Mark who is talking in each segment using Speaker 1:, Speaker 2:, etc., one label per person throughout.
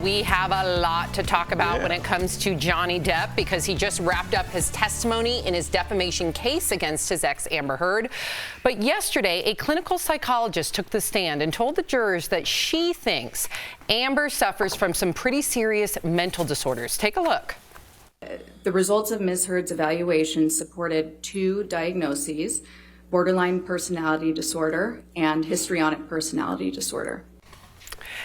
Speaker 1: we have a lot to talk about when it comes to Johnny Depp because he just wrapped up his testimony in his defamation case against his ex Amber Heard. But yesterday, a clinical psychologist took the stand and told the jurors that she thinks Amber suffers from some pretty serious mental disorders. Take a look.
Speaker 2: The results of Ms. Heard's evaluation supported 2 diagnoses: borderline personality disorder and histrionic personality disorder.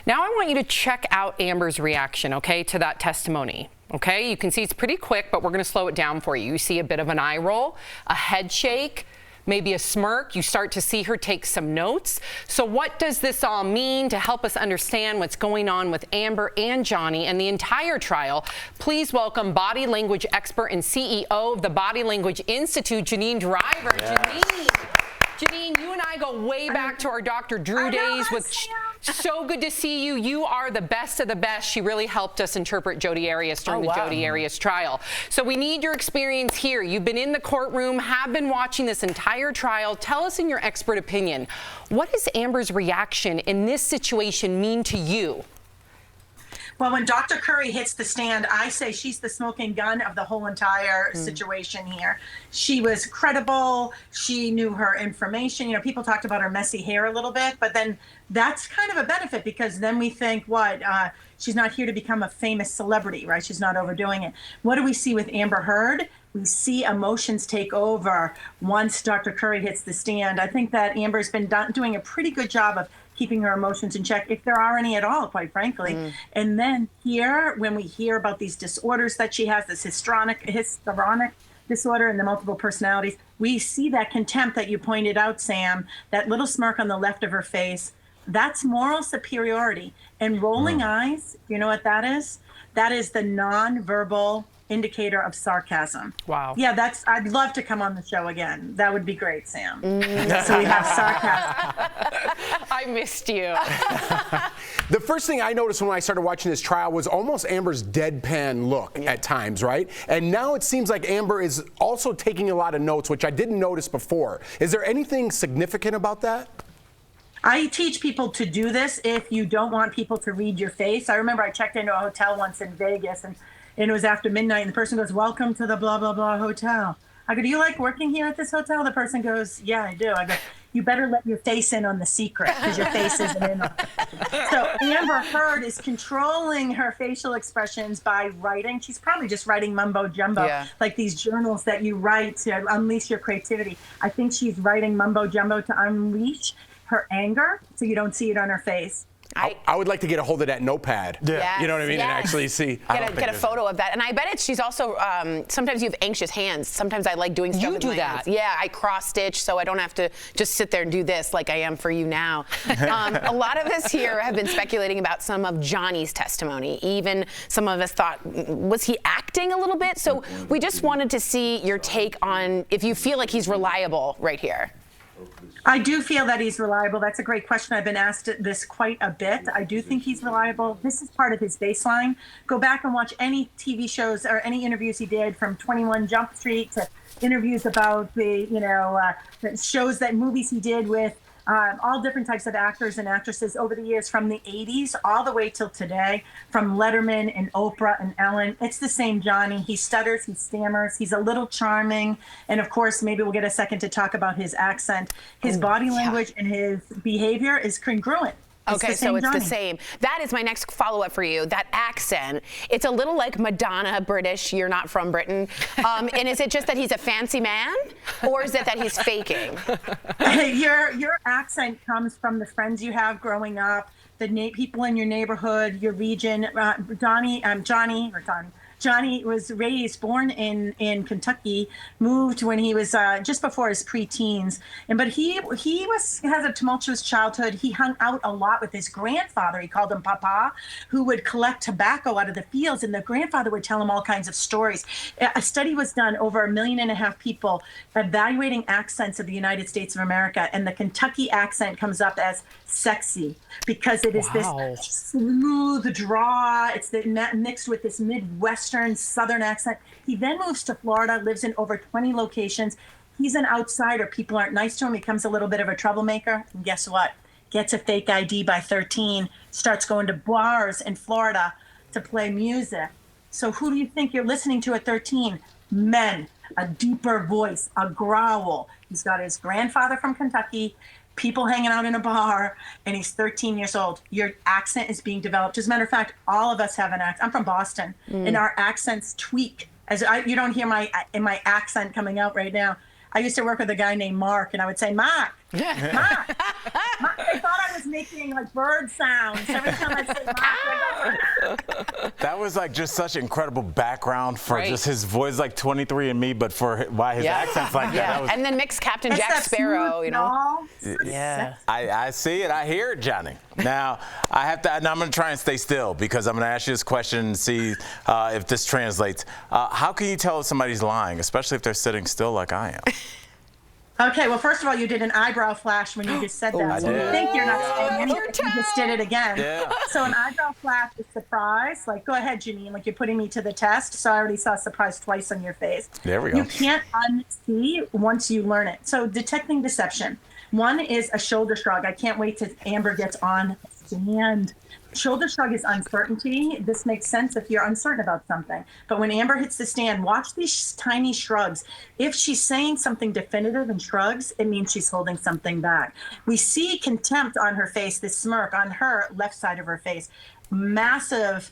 Speaker 1: Now I want you to check out Amber's reaction, okay, to that testimony. Okay, you can see it's pretty quick, but we're going to slow it down for you. You see a bit of an eye roll, a head shake, maybe a smirk. You start to see her take some notes. So what does this all mean to help us understand what's going on with Amber and Johnny and the entire trial? Please welcome body language expert and CEO of the Body Language Institute, Janine Driver. Yes. Janine, you and I go way back to our Dr. Drew days. So good to see you. You are the best of the best. She really helped us interpret Jodi Arias during the Jodi Arias trial. So we need your experience here. You've been in the courtroom, have been watching this entire trial. Tell us in your expert opinion, what does Amber's reaction in this situation mean to you?
Speaker 3: Well, when Dr. Curry hits the stand, I say she's the smoking gun of the whole entire situation here. She was credible. She knew her information. You know, people talked about her messy hair a little bit, but then that's kind of a benefit because then we think, she's not here to become a famous celebrity, right? She's not overdoing it. What do we see with Amber Heard? We see emotions take over once Dr. Curry hits the stand. I think that Amber's been doing a pretty good job of keeping her emotions in check, if there are any at all, quite frankly. And then here, when we hear about these disorders that she has, this histrionic disorder and the multiple personalities, we see that contempt that you pointed out, Sam, that little smirk on the left of her face. That's moral superiority. And rolling eyes, you know what that is? That is the nonverbal indicator of sarcasm. Wow. Yeah, I'd love to come on the show again. That would be great, Sam. So we have sarcasm.
Speaker 1: I missed you.
Speaker 4: The first thing I noticed when I started watching this trial was almost Amber's deadpan look at times, right? And now it seems like Amber is also taking a lot of notes, which I didn't notice before. Is there anything significant about that?
Speaker 3: I teach people to do this if you don't want people to read your face. I remember I checked into a hotel once in Vegas and it was after midnight, and the person goes, "Welcome to the blah, blah, blah hotel." I go, "Do you like working here at this hotel?" The person goes, "Yeah, I do." I go, "You better let your face in on the secret because your face isn't in on it." So Amber Heard is controlling her facial expressions by writing. She's probably just writing mumbo jumbo, like these journals that you write to unleash your creativity. I think she's writing mumbo jumbo to unleash her anger so you don't see it on her face.
Speaker 4: I would like to get a hold of that notepad.
Speaker 5: Yes,
Speaker 4: you know what I mean? And actually see.
Speaker 5: Get a photo of that. And I bet she's also, sometimes you have anxious hands. Sometimes I like doing stuff with my hands. Yeah, I cross stitch so I don't have to just sit there and do this like I am for you now. A lot of us here have been speculating about some of Johnny's testimony. Even some of us thought, was he acting a little bit? So we just wanted to see your take on if you feel like he's reliable right here.
Speaker 3: I do feel that he's reliable. That's a great question. I've been asked this quite a bit. I do think he's reliable. This is part of his baseline. Go back and watch any TV shows or any interviews he did, from 21 Jump Street to interviews about the shows, that movies he did with all different types of actors and actresses over the years, from the 80s all the way till today, from Letterman and Oprah and Ellen. It's the same Johnny. He stutters, he stammers, he's a little charming. And of course, maybe we'll get a second to talk about his accent. His body language and his behavior is congruent.
Speaker 5: Okay, so it's the same. That is my next follow-up for you. That accent, it's a little like Madonna British. You're not from Britain. And is it just that he's a fancy man, or is it that he's faking?
Speaker 3: Your accent comes from the friends you have growing up, the people in your neighborhood, your region. Johnny was born in Kentucky, moved when he was just before his preteens, but he has a tumultuous childhood. He hung out a lot with his grandfather. He called him Papa, who would collect tobacco out of the fields, and the grandfather would tell him all kinds of stories. A study was done, over 1.5 million people, evaluating accents of the United States of America, and the Kentucky accent comes up as sexy because it is this smooth draw. It's mixed with this Midwestern Southern accent. He then moves to Florida, lives in over 20 locations. He's an outsider. People aren't nice to him. He becomes a little bit of a troublemaker. And guess what? Gets a fake ID by 13, starts going to bars in Florida, to play music. So who do you think you're listening to at 13? Men, a deeper voice, a growl. He's got his grandfather from Kentucky, people hanging out in a bar, and he's 13 years old. Your accent is being developed. As a matter of fact, all of us have an accent. I'm from Boston, and our accents tweak. You don't hear my accent coming out right now. I used to work with a guy named Mark, and I would say, Mark, Mark. They thought I was making like bird sounds every time I say Mark.
Speaker 6: That was like just such incredible background for just his voice, like 23andMe, but for why his accent's like that. That was,
Speaker 5: and then mix Captain Jack Sparrow, you know.
Speaker 6: Yeah. I see it. I hear it, Johnny. Now I have to. And I'm going to try and stay still because I'm going to ask you this question and see if this translates. How can you tell if somebody's lying, especially if they're sitting still like I am?
Speaker 3: Okay, well, first of all, you did an eyebrow flash when you just said that. So you think you're not saying anything, you just did it again. Yeah. So an eyebrow flash is surprise. Like, go ahead, Janine, like you're putting me to the test. So I already saw surprise twice on your face.
Speaker 6: There we go.
Speaker 3: You can't unsee once you learn it. So detecting deception. One is a shoulder shrug. I can't wait till Amber gets on stand. Shoulder shrug is uncertainty. This makes sense if you're uncertain about something. But when Amber hits the stand, watch these tiny shrugs. If she's saying something definitive and shrugs, it means she's holding something back. We see contempt on her face, this smirk on her left side of her face. Massive.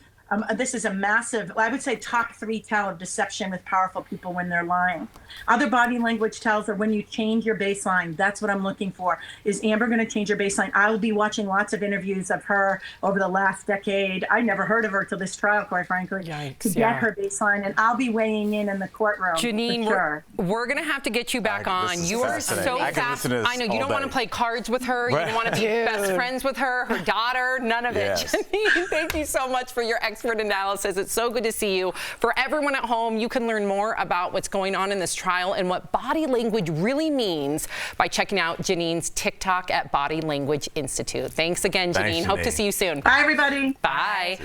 Speaker 3: This is a massive, I would say, top 3 tell of deception with powerful people when they're lying. Other body language tells are when you change your baseline. That's what I'm looking for. Is Amber going to change her baseline? I will be watching lots of interviews of her over the last decade. I never heard of her till this trial, quite frankly, to get her baseline. And I'll be weighing in the courtroom.
Speaker 1: Janine, we're going to have to get you back on. You are so fast. I know you don't want to play cards with her. You don't want to be best friends with her, her daughter, none of it. Janine, thank you so much for your expert analysis. It's so good to see you. For everyone at home, you can learn more about what's going on in this trial and what body language really means by checking out Janine's TikTok at Body Language Institute. Thanks again, Janine. Hope to see you soon.
Speaker 3: Bye, everybody.
Speaker 1: Bye.